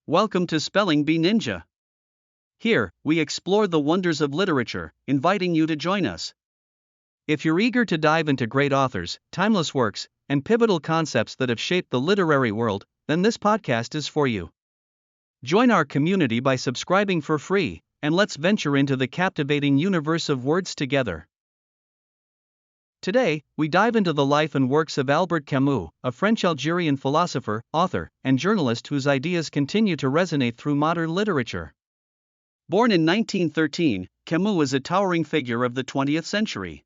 Welcome to Spelling Bee Ninja. Here, we explore the wonders of literature, inviting you to join us. If you're eager to dive into great authors, timeless works, and pivotal concepts that have shaped the literary world, then this podcast is for you. Join our community by subscribing for free, and let's venture into the captivating universe of words together. Today, we dive into the life and works of Albert Camus, a French-Algerian philosopher, author, and journalist whose ideas continue to resonate through modern literature. Born in 1913, Camus is a towering figure of the 20th century.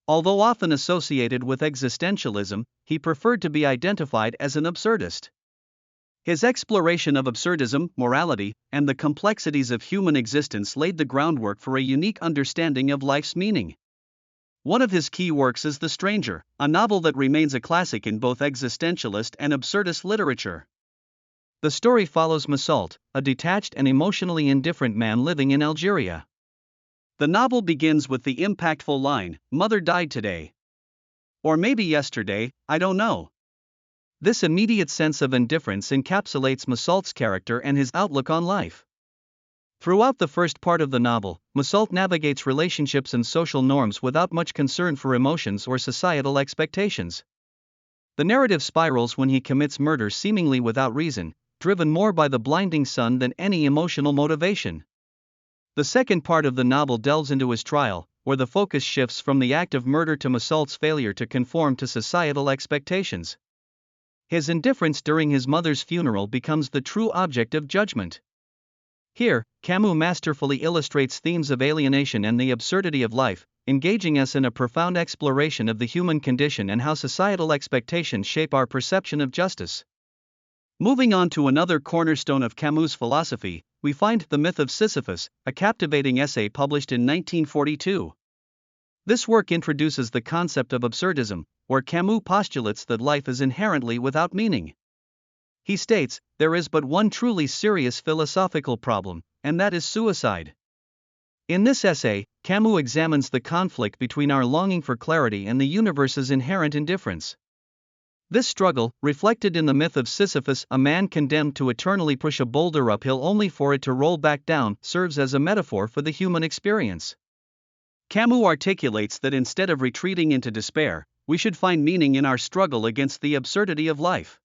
Although often associated with existentialism, he preferred to be identified as an absurdist. His exploration of absurdism, morality, and the complexities of human existence laid the groundwork for a unique understanding of life's meaning. One of his key works is The Stranger, a novel that remains a classic in both existentialist and absurdist literature. The story follows Massault, a detached and emotionally indifferent man living in Algeria. The novel begins with the impactful line, "Mother died today. Or maybe yesterday, I don't know." This immediate sense of indifference encapsulates Massault's character and his outlook on life. Throughout the first part of the novel, Massault navigates relationships and social norms without much concern for emotions or societal expectations. The narrative spirals when he commits murder seemingly without reason, driven more by the blinding sun than any emotional motivation. The second part of the novel delves into his trial, where the focus shifts from the act of murder to Massault's failure to conform to societal expectations. His indifference during his mother's funeral becomes the true object of judgment. Here, Camus masterfully illustrates themes of alienation and the absurdity of life, engaging us in a profound exploration of the human condition and how societal expectations shape our perception of justice. Moving on to another cornerstone of Camus' philosophy, we find The Myth of Sisyphus, a captivating essay published in 1942. This work introduces the concept of absurdism, where Camus postulates that life is inherently without meaning. He states, there is but one truly serious philosophical problem, and that is suicide. In this essay, Camus examines the conflict between our longing for clarity and the universe's inherent indifference. This struggle, reflected in The Myth of Sisyphus, a man condemned to eternally push a boulder uphill only for it to roll back down, serves as a metaphor for the human experience. Camus articulates that instead of retreating into despair, we should find meaning in our struggle against the absurdity of life.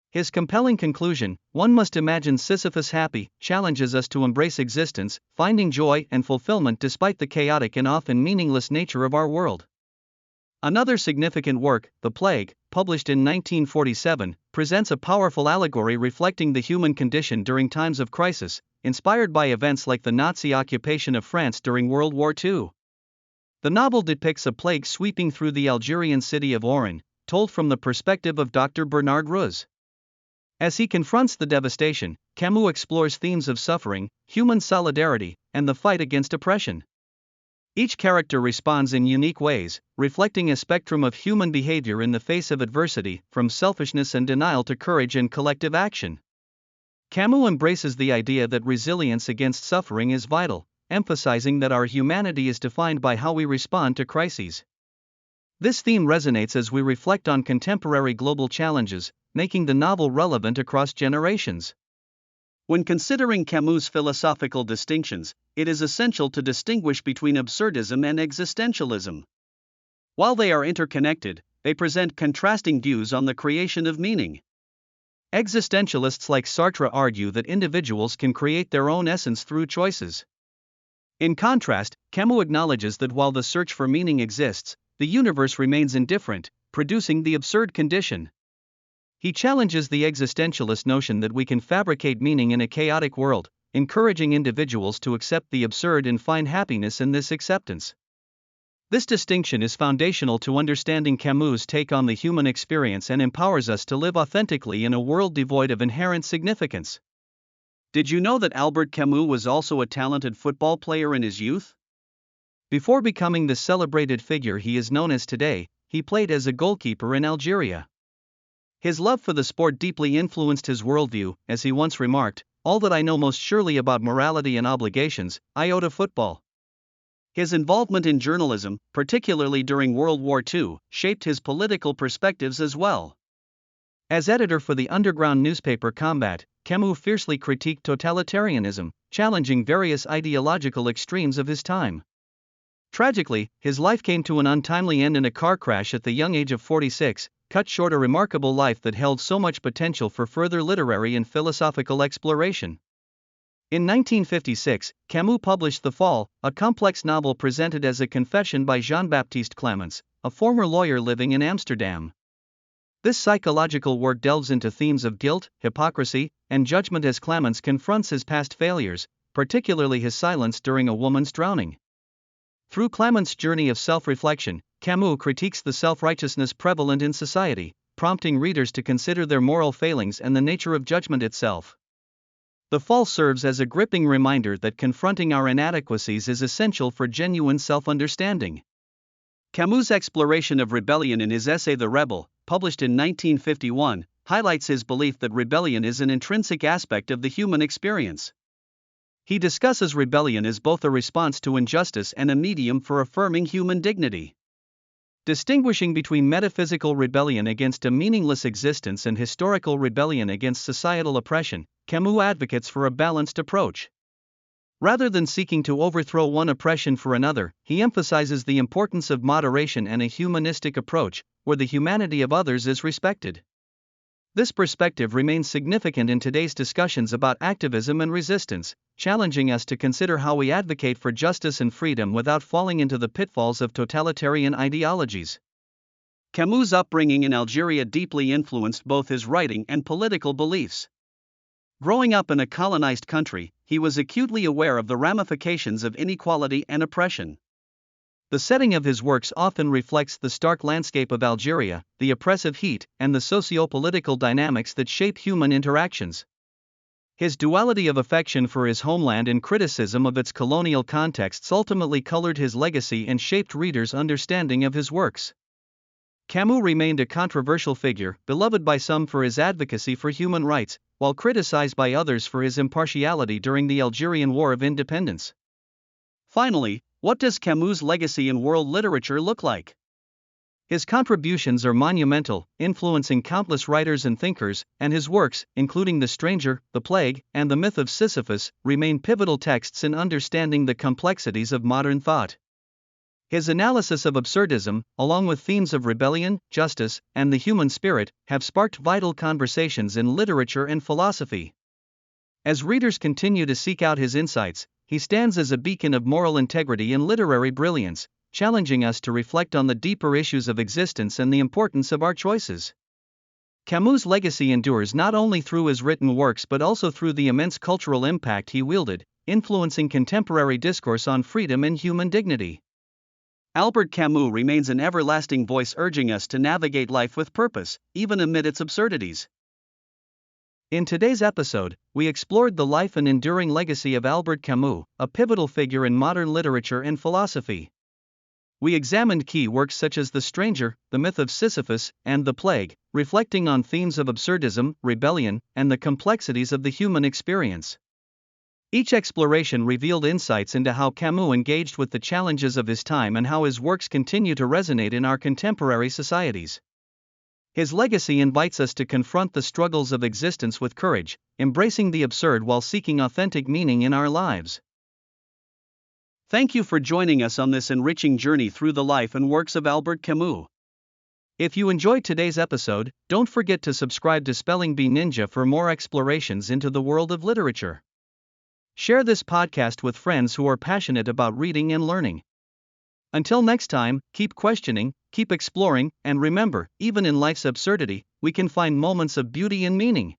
His compelling conclusion, "One must imagine Sisyphus happy," challenges us to embrace existence, finding joy and fulfillment despite the chaotic and often meaningless nature of our world. Another significant work, The Plague, published in 1947, presents a powerful allegory reflecting the human condition during times of crisis, inspired by events like the Nazi occupation of France during World War II. The novel depicts a plague sweeping through the Algerian city of Oran, told from the perspective of Dr. Bernard Ruz. As he confronts the devastation, Camus explores themes of suffering, human solidarity, and the fight against oppression. Each character responds in unique ways, reflecting a spectrum of human behavior in the face of adversity, from selfishness and denial to courage and collective action. Camus embraces the idea that resilience against suffering is vital, emphasizing that our humanity is defined by how we respond to crises. This theme resonates as we reflect on contemporary global challenges, making the novel relevant across generations. When considering Camus' philosophical distinctions, it is essential to distinguish between absurdism and existentialism. While they are interconnected, they present contrasting views on the creation of meaning. Existentialists like Sartre argue that individuals can create their own essence through choices. In contrast, Camus acknowledges that while the search for meaning exists, the universe remains indifferent, producing the absurd condition. He challenges the existentialist notion that we can fabricate meaning in a chaotic world, encouraging individuals to accept the absurd and find happiness in this acceptance. This distinction is foundational to understanding Camus' take on the human experience and empowers us to live authentically in a world devoid of inherent significance. Did you know that Albert Camus was also a talented football player in his youth? Before becoming the celebrated figure he is known as today, he played as a goalkeeper in Algeria. His love for the sport deeply influenced his worldview, as he once remarked, "All that I know most surely about morality and obligations, I owe to football." His involvement in journalism, particularly during World War II, shaped his political perspectives as well. As editor for the underground newspaper Combat, Camus fiercely critiqued totalitarianism, challenging various ideological extremes of his time. Tragically, his life came to an untimely end in a car crash at the young age of 46, cut short a remarkable life that held so much potential for further literary and philosophical exploration. In 1956, Camus published The Fall, a complex novel presented as a confession by Jean-Baptiste Clements, a former lawyer living in Amsterdam. This psychological work delves into themes of guilt, hypocrisy, and judgment as Clements confronts his past failures, particularly his silence during a woman's drowning. Through Clements' journey of self-reflection, Camus critiques the self-righteousness prevalent in society, prompting readers to consider their moral failings and the nature of judgment itself. The Fall serves as a gripping reminder that confronting our inadequacies is essential for genuine self-understanding. Camus' exploration of rebellion in his essay The Rebel, published in 1951, highlights his belief that rebellion is an intrinsic aspect of the human experience. He discusses rebellion as both a response to injustice and a medium for affirming human dignity. Distinguishing between metaphysical rebellion against a meaningless existence and historical rebellion against societal oppression, Camus advocates for a balanced approach. Rather than seeking to overthrow one oppression for another, he emphasizes the importance of moderation and a humanistic approach, where the humanity of others is respected. This perspective remains significant in today's discussions about activism and resistance, challenging us to consider how we advocate for justice and freedom without falling into the pitfalls of totalitarian ideologies. Camus' upbringing in Algeria deeply influenced both his writing and political beliefs. Growing up in a colonized country, he was acutely aware of the ramifications of inequality and oppression. The setting of his works often reflects the stark landscape of Algeria, the oppressive heat, and the socio-political dynamics that shape human interactions. His duality of affection for his homeland and criticism of its colonial contexts ultimately colored his legacy and shaped readers' understanding of his works. Camus remained a controversial figure, beloved by some for his advocacy for human rights, while criticized by others for his impartiality during the Algerian War of Independence. Finally, what does Camus' legacy in world literature look like? His contributions are monumental, influencing countless writers and thinkers, and his works, including The Stranger, The Plague, and The Myth of Sisyphus, remain pivotal texts in understanding the complexities of modern thought. His analysis of absurdism, along with themes of rebellion, justice, and the human spirit, have sparked vital conversations in literature and philosophy. As readers continue to seek out his insights, he stands as a beacon of moral integrity and literary brilliance, challenging us to reflect on the deeper issues of existence and the importance of our choices. Camus' legacy endures not only through his written works but also through the immense cultural impact he wielded, influencing contemporary discourse on freedom and human dignity. Albert Camus remains an everlasting voice urging us to navigate life with purpose, even amid its absurdities. In today's episode, we explored the life and enduring legacy of Albert Camus, a pivotal figure in modern literature and philosophy. We examined key works such as The Stranger, The Myth of Sisyphus, and The Plague, reflecting on themes of absurdism, rebellion, and the complexities of the human experience. Each exploration revealed insights into how Camus engaged with the challenges of his time and how his works continue to resonate in our contemporary societies. His legacy invites us to confront the struggles of existence with courage, embracing the absurd while seeking authentic meaning in our lives. Thank you for joining us on this enriching journey through the life and works of Albert Camus. If you enjoyed today's episode, don't forget to subscribe to Spelling Bee Ninja for more explorations into the world of literature. Share this podcast with friends who are passionate about reading and learning. Until next time, keep questioning, keep exploring, and remember, even in life's absurdity, we can find moments of beauty and meaning.